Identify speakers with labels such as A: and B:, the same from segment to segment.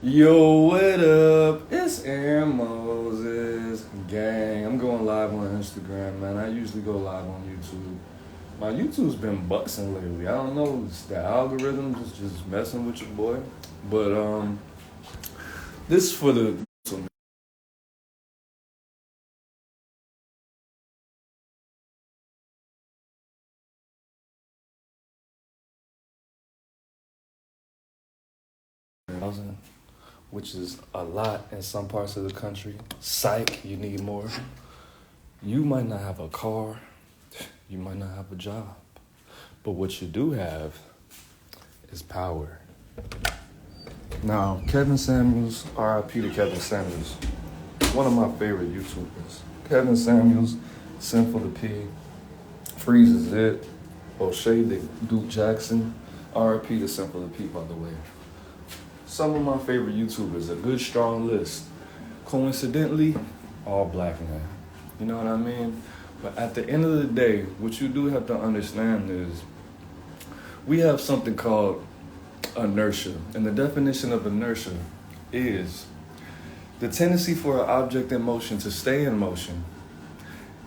A: Yo, what up? It's Aaron Moses. Gang, I'm going live on Instagram, man. I usually go live on YouTube. My YouTube's been busting lately. I don't know, it's the algorithm just messing with your boy. But this is for the which is a lot in some parts of the country. Psych, you need more. You might not have a car, you might not have a job, but what you do have is power. Now, Kevin Samuels, R.I.P. to Kevin Samuels, one of my favorite YouTubers. Kevin Samuels, Sinful to P, Freezes It, O'Shea Duke Jackson, R.I.P. to Sinful to P, by the way. Some of my favorite YouTubers, a good strong list. Coincidentally, all black men. You know what I mean? But at the end of the day, what you do have to understand is we have something called inertia. And the definition of inertia is the tendency for an object in motion to stay in motion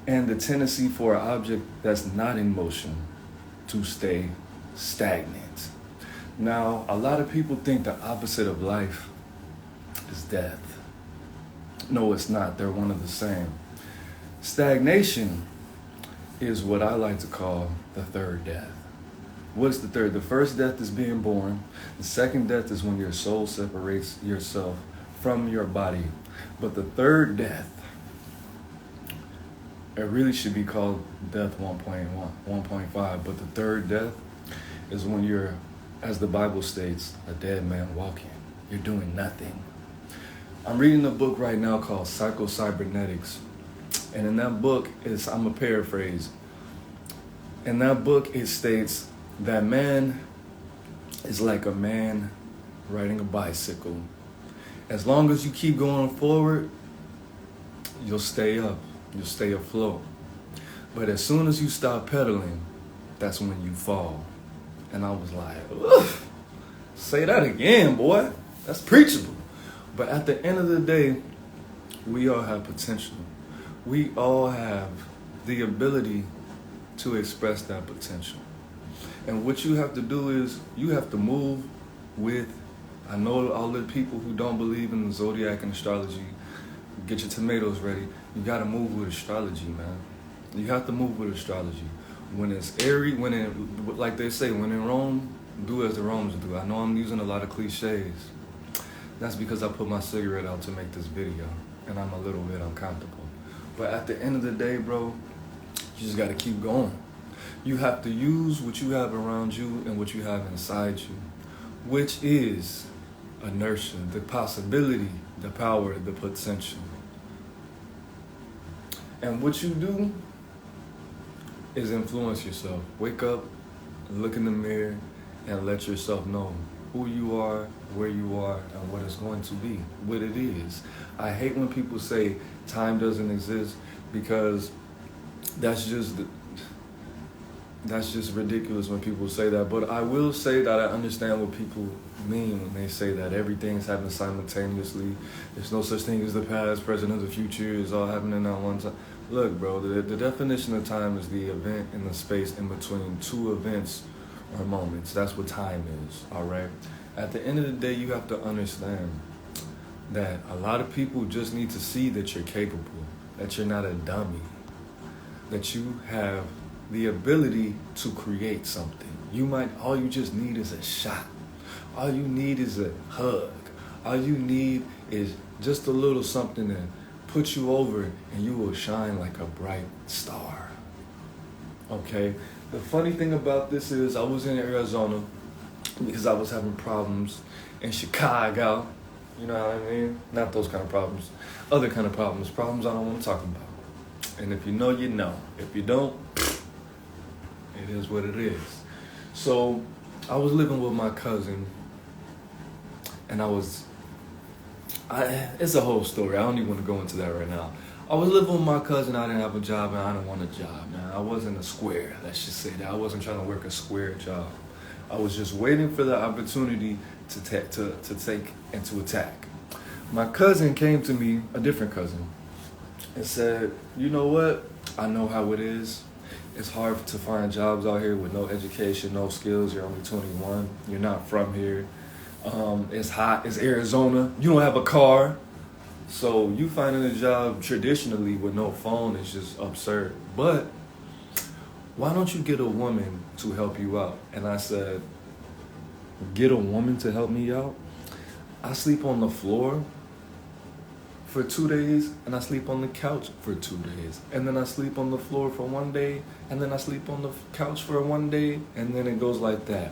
A: and the tendency for an object that's not in motion to stay stagnant. Now, a lot of people think the opposite of life is death. No, it's not. They're one and the same. Stagnation is what I like to call the third death. What's the third? The first death is being born. The second death is when your soul separates yourself from your body. But the third death, it really should be called death 1.5. But the third death is when you're, as the Bible states, a dead man walking. You're doing nothing. I'm reading a book right now called Psycho-Cybernetics. And in that book, I'm a paraphrase. In that book, it states that man is like a man riding a bicycle. As long as you keep going forward, you'll stay up. You'll stay afloat. But as soon as you stop pedaling, that's when you fall. And I was like, ugh, say that again, boy. That's preachable. But at the end of the day, we all have potential. We all have the ability to express that potential. And what you have to do is you have to move with, I know all the people who don't believe in the zodiac and astrology, get your tomatoes ready. You got to move with astrology, man. You have to move with astrology. When it's airy, like they say, when in Rome, do as the Romans do. I know I'm using a lot of cliches. That's because I put my cigarette out to make this video, and I'm a little bit uncomfortable. But at the end of the day, bro, you just got to keep going. You have to use what you have around you and what you have inside you, which is inertia, the possibility, the power, the potential. And what you do is influence yourself. Wake up, look in the mirror, and let yourself know who you are, where you are, and what it's going to be, what it is. I hate when people say time doesn't exist because that's just ridiculous when people say that. But I will say that I understand what people mean when they say that everything's happening simultaneously. There's no such thing as the past, present, or the future. It's all happening at one time. Look, bro, the definition of time is the event in the space in between two events or moments. That's what time is, all right? At the end of the day, you have to understand that a lot of people just need to see that you're capable, that you're not a dummy, that you have the ability to create something. All you just need is a shot. All you need is a hug. All you need is just a little something that put you over and you will shine like a bright star. Okay? The funny thing about this is I was in Arizona because I was having problems in Chicago. You know what I mean? Not those kind of problems. Other kind of problems. Problems I don't want to talk about. And if you know, you know. If you don't, it is what it is. So I was living with my cousin and it's a whole story. I don't even want to go into that right now. I was living with my cousin. I didn't have a job, and I didn't want a job, man. I wasn't a square. Let's just say that. I wasn't trying to work a square job. I was just waiting for the opportunity to take and to attack. My cousin came to me, a different cousin, and said, you know what? I know how it is. It's hard to find jobs out here with no education, no skills. You're only 21. You're not from here. It's hot. It's Arizona. You don't have a car. So you finding a job traditionally with no phone is just absurd. But why don't you get a woman to help you out? And I said, get a woman to help me out? I sleep on the floor for 2 days, and I sleep on the couch for 2 days. And then I sleep on the floor for 1 day, and then I sleep on the couch for 1 day, and then it goes like that.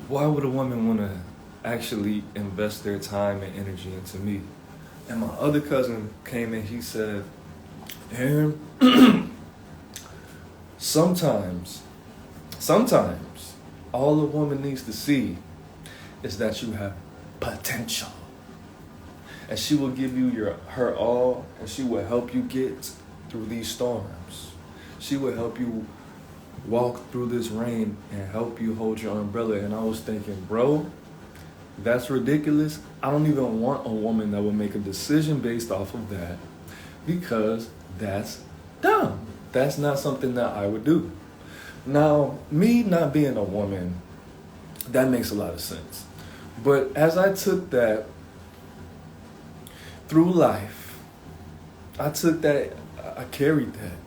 A: Why would a woman want to actually invest their time and energy into me? And my other cousin came and he said, Aaron, sometimes, all a woman needs to see is that you have potential. And she will give you her all, and she will help you get through these storms. She will help you walk through this rain and help you hold your umbrella. And I was thinking, bro, that's ridiculous. I don't even want a woman that will make a decision based off of that, because that's dumb. That's not something that I would do. Now, me not being a woman, that makes a lot of sense. But as I took that through life, I carried that.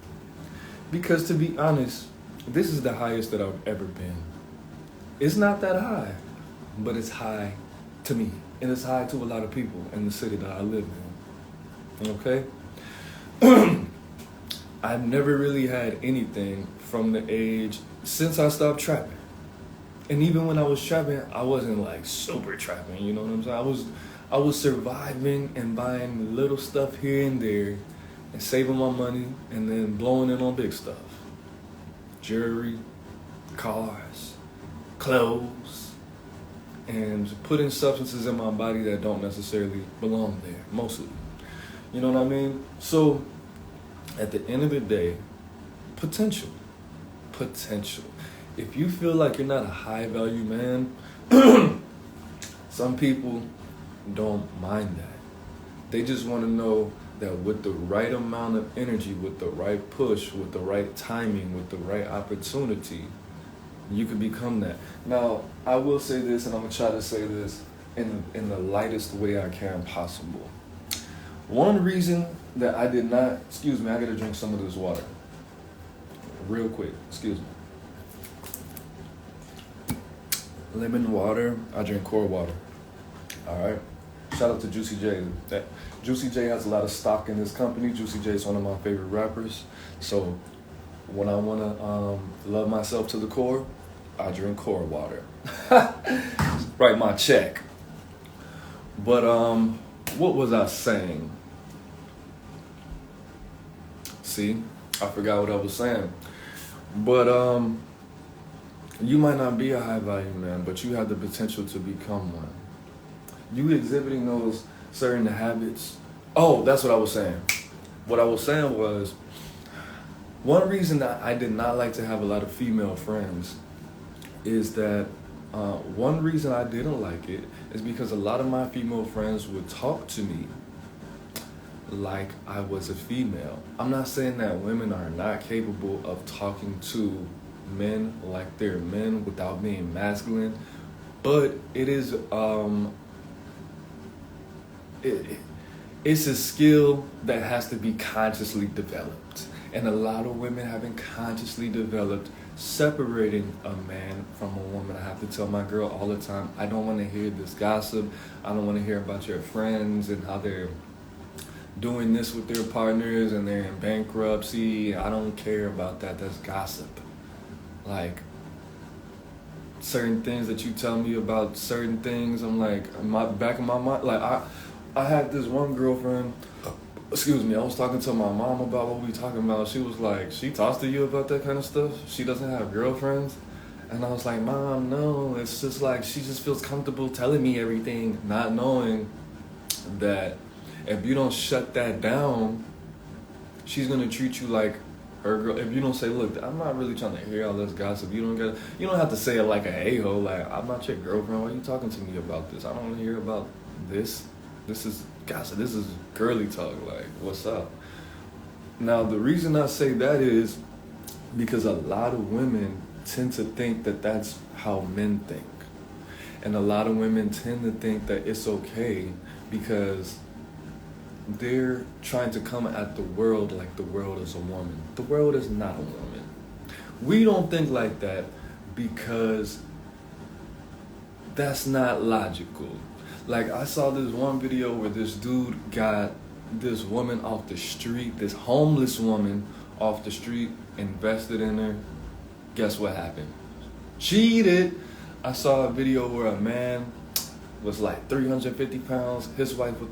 A: Because to be honest, this is the highest that I've ever been. It's not that high, but it's high to me. And it's high to a lot of people in the city that I live in. Okay? I've never really had anything from the age since I stopped trapping. And even when I was trapping, I wasn't like super trapping, you know what I'm saying? I was surviving and buying little stuff here and there and saving my money and then blowing it on big stuff. Jewelry, cars, clothes, and putting substances in my body that don't necessarily belong there, mostly. You know what I mean? So, at the end of the day, potential. If you feel like you're not a high value man, some people don't mind that. They just want to know that with the right amount of energy, with the right push, with the right timing, with the right opportunity, you can become that. Now, I will say this, and I'm going to try to say this in the lightest way I can possible. One reason that I did not, excuse me, I got to drink some of this water. Real quick, excuse me. Lemon water, I drink core water. All right. Shout out to Juicy J. Juicy J has a lot of stock in this company. Juicy J is one of my favorite rappers. So when I want to love myself to the core, I drink core water. Write my check. But what was I saying? See, I forgot what I was saying. But you might not be a high value man, but you have the potential to become one. You exhibiting those certain habits. Oh, that's what I was saying. What I was saying was, one reason that I did not like to have a lot of female friends is that one reason I didn't like it is because a lot of my female friends would talk to me like I was a female. I'm not saying that women are not capable of talking to men like they're men without being masculine, but it is it's a skill that has to be consciously developed. And a lot of women haven't consciously developed separating a man from a woman. I have to tell my girl all the time, I don't want to hear this gossip. I don't want to hear about your friends and how they're doing this with their partners and they're in bankruptcy. I don't care about that. That's gossip. Like, certain things that you tell me about certain things, I'm like, back in my mind, like, I had this one girlfriend, excuse me, I was talking to my mom about what we were talking about. She was like, she talks to you about that kind of stuff? She doesn't have girlfriends? And I was like, Mom, no, it's just like, she just feels comfortable telling me everything, not knowing that if you don't shut that down, she's going to treat you like her girl, if you don't say, look, I'm not really trying to hear all this gossip. You don't have to say it like a a-hole. Like, I'm not your girlfriend. Why are you talking to me about this? I don't want to hear about this. This is gossip. This is girly talk. Like, what's up? Now, the reason I say that is because a lot of women tend to think that that's how men think. And a lot of women tend to think that it's okay because they're trying to come at the world like the world is a woman. The world is not a woman. We don't think like that because that's not logical. Like, I saw this one video where this dude got this woman off the street, this homeless woman off the street, invested in her. Guess what happened? Cheated. I saw a video where a man was like 350 pounds, his wife was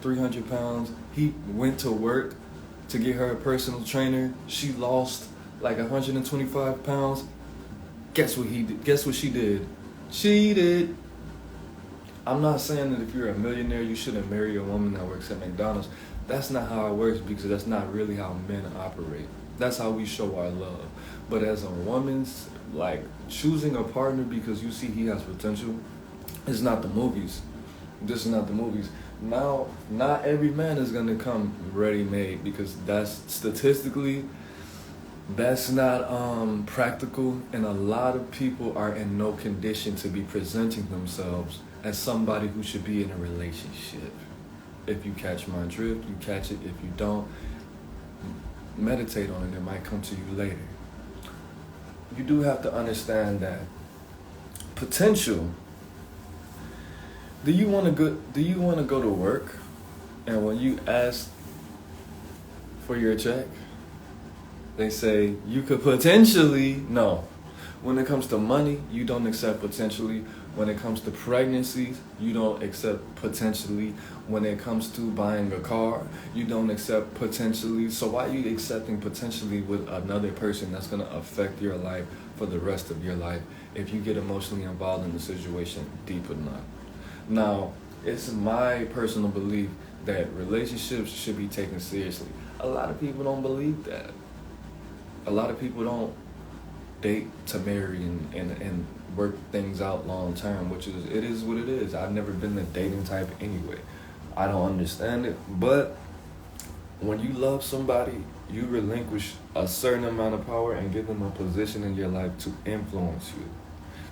A: 300 pounds. He went to work to get her a personal trainer. She lost like 125 pounds. Guess what he did? Guess what she did? Cheated. I'm not saying that if you're a millionaire, you shouldn't marry a woman that works at McDonald's. That's not how it works, because that's not really how men operate. That's how we show our love. But as a woman's, like, choosing a partner because you see he has potential, it's not the movies. This is not the movies. Now, not every man is going to come ready-made, because that's statistically, that's not practical, and a lot of people are in no condition to be presenting themselves as somebody who should be in a relationship. If you catch my drift, you catch it. If you don't, meditate on it. It might come to you later. You do have to understand that potential. Do you want to go to work, and when you ask for your check, they say you could potentially? No. When it comes to money, you don't accept potentially. When it comes to pregnancies, you don't accept potentially. When it comes to buying a car, you don't accept potentially. So why are you accepting potentially with another person that's going to affect your life for the rest of your life if you get emotionally involved in the situation deep enough? Now, it's my personal belief that relationships should be taken seriously. A lot of people don't believe that. A lot of people don't date to marry and work things out long term, which is what it is. I've never been the dating type anyway. I don't understand it. But when you love somebody, you relinquish a certain amount of power and give them a position in your life to influence you,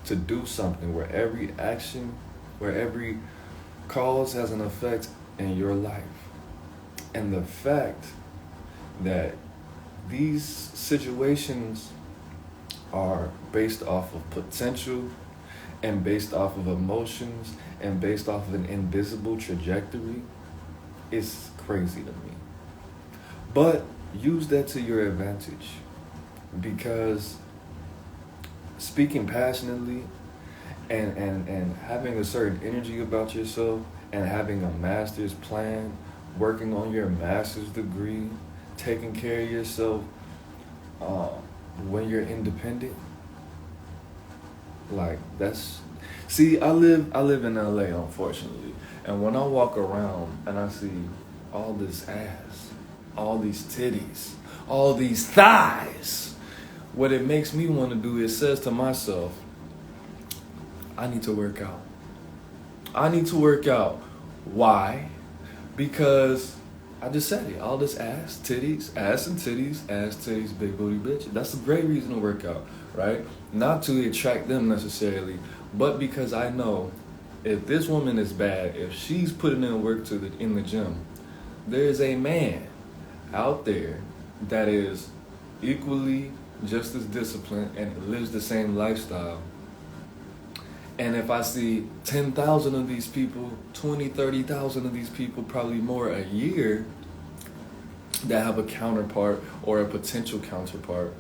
A: to do something where every action, where every cause has an effect in your life. And the fact that these situations are based off of potential and based off of emotions and based off of an invisible trajectory is crazy to me. But use that to your advantage, because speaking passionately and having a certain energy about yourself and having a master's plan, working on your master's degree, taking care of yourself, when you're independent, like that's. See, I live in LA, unfortunately, and when I walk around and I see all this ass, all these titties, all these thighs, what it makes me want to do is says to myself, I need to work out. I need to work out. Why? Because I just said it. All this ass, titties, ass and titties, ass, titties, big booty bitch. That's a great reason to work out, right? Not to attract them necessarily, but because I know if this woman is bad, if she's putting in work in the gym, there is a man out there that is equally just as disciplined and lives the same lifestyle. And if I see 10,000 of these people, 20, 30,000 of these people, probably more a year, that have a counterpart or a potential counterpart,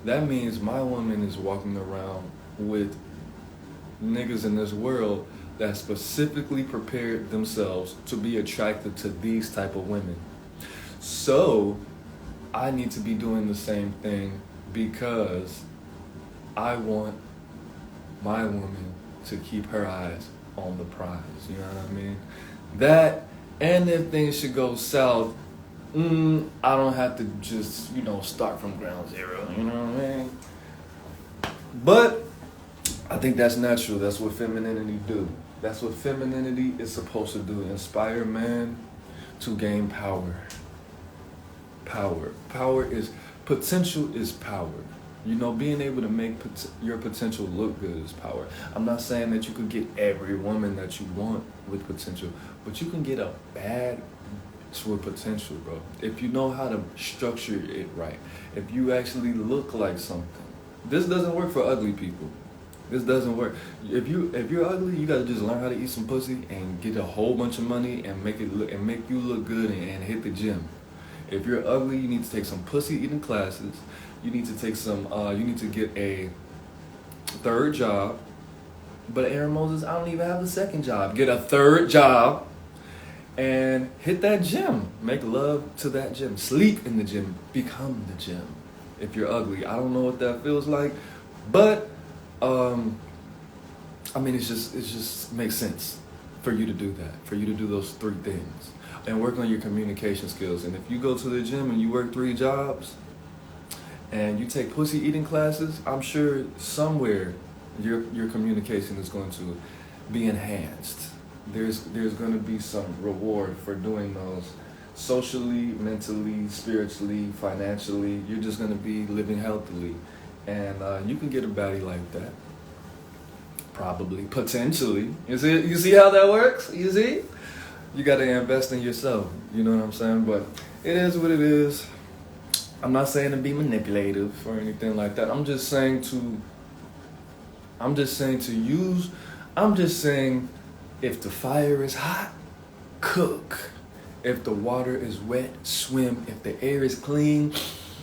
A: that means my woman is walking around with niggas in this world that specifically prepared themselves to be attracted to these type of women. So I need to be doing the same thing, because I want my woman to keep her eyes on the prize. You know what I mean? That, and if things should go south, I don't have to just, start from ground zero, you know what I mean? But I think that's natural. That's what femininity do. That's what femininity is supposed to do. Inspire men to gain power. Potential is power. Being able to make your potential look good is power. I'm not saying that you could get every woman that you want with potential, but you can get a bad with potential, bro. If you know how to structure it right. If you actually look like something. This doesn't work for ugly people. This doesn't work. If you're ugly, you gotta just learn how to eat some pussy and get a whole bunch of money and make you look good and hit the gym. If you're ugly, you need to take some pussy eating classes. You need to take some. You need to get a third job. But Aaron Moses, I don't even have the second job. Get a third job and hit that gym. Make love to that gym. Sleep in the gym. Become the gym. If you're ugly, I don't know what that feels like, but it just makes sense for you to do that. For you to do those three things and work on your communication skills. And if you go to the gym and you work 3 jobs and you take pussy eating classes, I'm sure somewhere your communication is going to be enhanced. There's going to be some reward for doing those. Socially, mentally, spiritually, financially, you're just going to be living healthily. And you can get a baddie like that. Probably. Potentially. You see how that works? You see? You got to invest in yourself. You know what I'm saying? But it is what it is. I'm not saying to be manipulative or anything like that. I'm just saying if the fire is hot, cook. If the water is wet, swim. If the air is clean,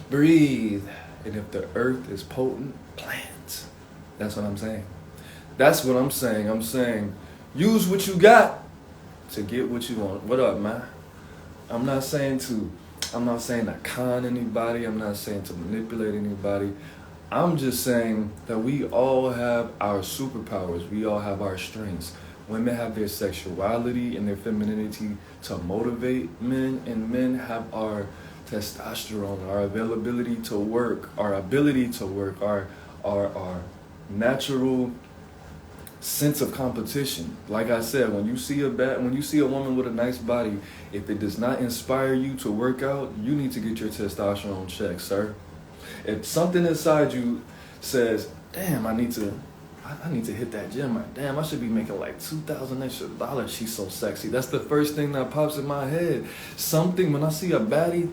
A: breathe. And if the earth is potent, plant. That's what I'm saying. That's what I'm saying. I'm saying use what you got to get what you want. What up, man? I'm not saying to con anybody. I'm not saying to manipulate anybody. I'm just saying that we all have our superpowers. We all have our strengths. Women have their sexuality and their femininity to motivate men, and men have our testosterone, our ability to work, our natural sense of competition. Like I said, when you see a woman with a nice body, if it does not inspire you to work out, you need to get your testosterone checked, sir. If something inside you says, damn, I need to hit that gym. Damn, I should be making like $2,000 extra. She's so sexy. That's the first thing that pops in my head. When I see a baddie,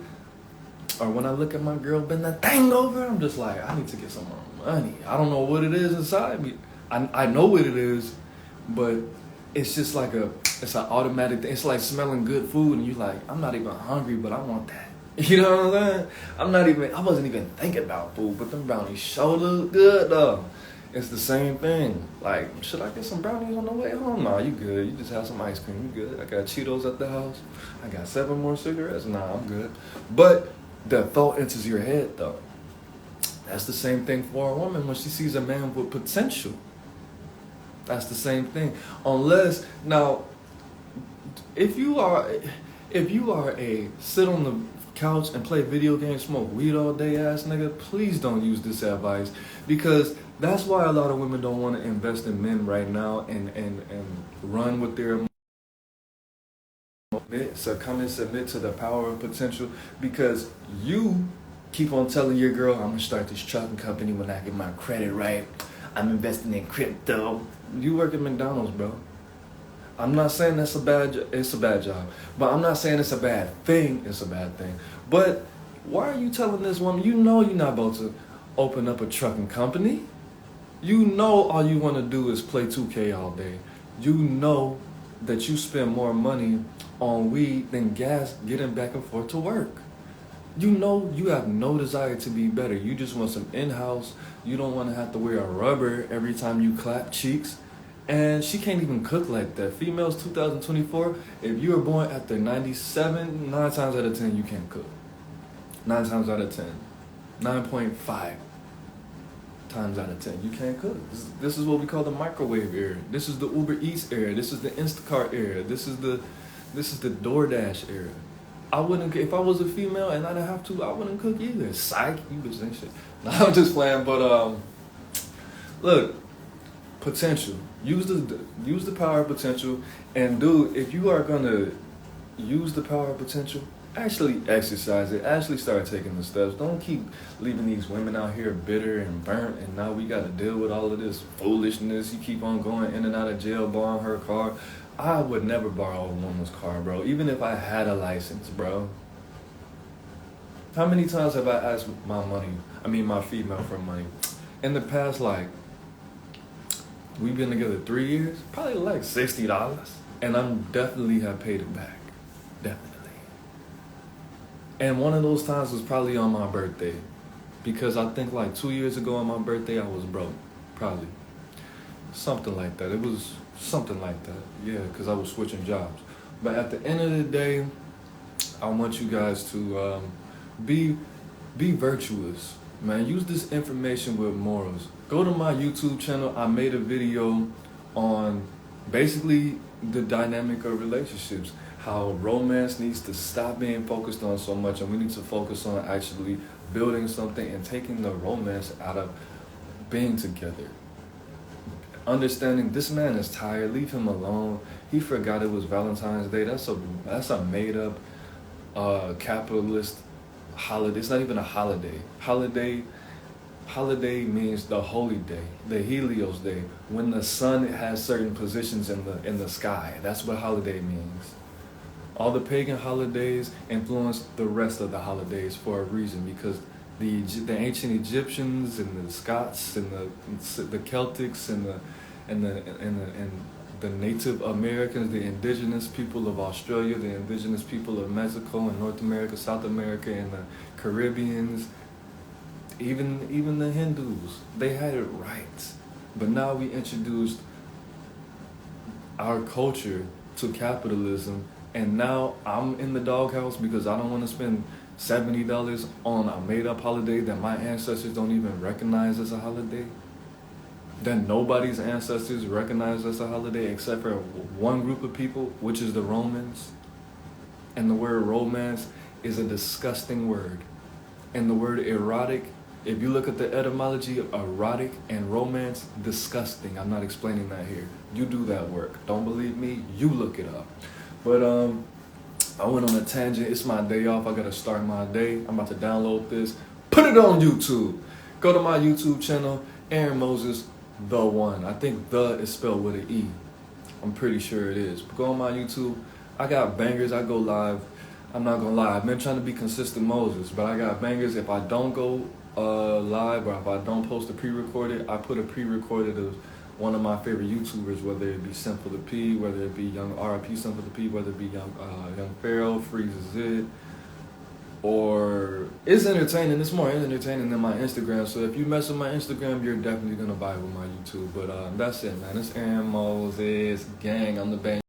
A: or when I look at my girl bend that thing over, I'm just like, I need to get some more money. I don't know what it is inside me. I know what it is, but it's just like it's an automatic thing. It's like smelling good food and you're like, I'm not even hungry, but I want that. You know what I'm saying? I wasn't even thinking about food, but them brownies sure look good though. It's the same thing. Like, should I get some brownies on the way home? Nah, you good. You just have some ice cream. You good. I got Cheetos at the house. I got 7 more cigarettes. Nah, I'm good. But the thought enters your head, though. That's the same thing for a woman when she sees a man with potential. That's the same thing. Unless, now, if you are a sit on the couch and play video games, smoke weed all day ass nigga, please don't use this advice, because that's why a lot of women don't want to invest in men right now and run with their submit to the power of potential, because you keep on telling your girl, I'm gonna start this trucking company when I get my credit right. I'm investing in crypto. You work at McDonald's, bro. I'm not saying it's a bad job, but I'm not saying it's a bad thing. It's a bad thing. But why are you telling this woman, you know you're not about to open up a trucking company? You know all you want to do is play 2K all day. You know that you spend more money on weed than gas getting back and forth to work. You know you have no desire to be better. You just want some in-house. You don't want to have to wear a rubber every time you clap cheeks. And she can't even cook like that. Females 2024, if you were born after 97, 9 times out of 10 you can't cook. 9 times out of 10. 9.5 times out of 10 you can't cook. This is what we call the microwave era. This is the Uber Eats era. This is the Instacart era. This is the DoorDash era. I wouldn't, if I was a female and I didn't have to, I wouldn't cook either. Psych, you bitch ain't shit. No, I'm just playing, but look, potential. Use the power of potential, and dude, if you are gonna use the power of potential, actually exercise it. Actually start taking the steps. Don't keep leaving these women out here bitter and burnt, and now we gotta deal with all of this foolishness. You keep on going in and out of jail, borrowing her car. I would never borrow a woman's car, bro. Even if I had a license, bro. How many times have I asked my female for money? In the past, like, we've been together 3 years, probably like $60. And I'm definitely have paid it back. Definitely. And one of those times was probably on my birthday. Because I think like 2 years ago on my birthday, I was broke. Probably. Something like that. It was something like that. Yeah, because I was switching jobs. But at the end of the day, I want you guys to be virtuous. Man, use this information with morals. Go to my YouTube channel. I made a video on basically the dynamic of relationships. How romance needs to stop being focused on so much, and we need to focus on actually building something and taking the romance out of being together. Understanding this man is tired, leave him alone. He forgot it was Valentine's Day. That's a made up capitalist holiday. It's not even a holiday. Holiday means the holy day, the Helios day, when the sun has certain positions in the sky. That's what holiday means. All the pagan holidays influenced the rest of the holidays for a reason, because the ancient Egyptians and the Scots and the Celtics and the Native Americans, the indigenous people of Australia, the indigenous people of Mexico and North America, South America, and the Caribbeans, even the Hindus, they had it right. But now we introduced our culture to capitalism, and now I'm in the doghouse because I don't want to spend $70 on a made-up holiday that my ancestors don't even recognize as a holiday, that nobody's ancestors recognize as a holiday except for one group of people, which is the Romans. And the word romance is a disgusting word. And the word erotic, if you look at the etymology of erotic and romance, disgusting. I'm not explaining that here. You do that work. Don't believe me? You look it up. But I went on a tangent. It's my day off. I gotta start my day. I'm about to download this, put it on YouTube. Go to my YouTube channel, Aaron Moses, the one. I think the is spelled with an E. I'm pretty sure it is. But go on my YouTube. I got bangers. I go live. I'm not gonna lie. I've been trying to be consistent Moses, but I got bangers. If I don't go live, or if I don't post a pre-recorded, I put a pre-recorded of one of my favorite YouTubers, whether it be Simple the P, whether it be Young RIP Simple the P, whether it be Young Pharaoh, Freezes It, or it's entertaining. It's more entertaining than my Instagram. So if you mess with my Instagram, you're definitely gonna vibe with my YouTube. But that's it, man. It's Aaron Moses, gang. I'm the bang.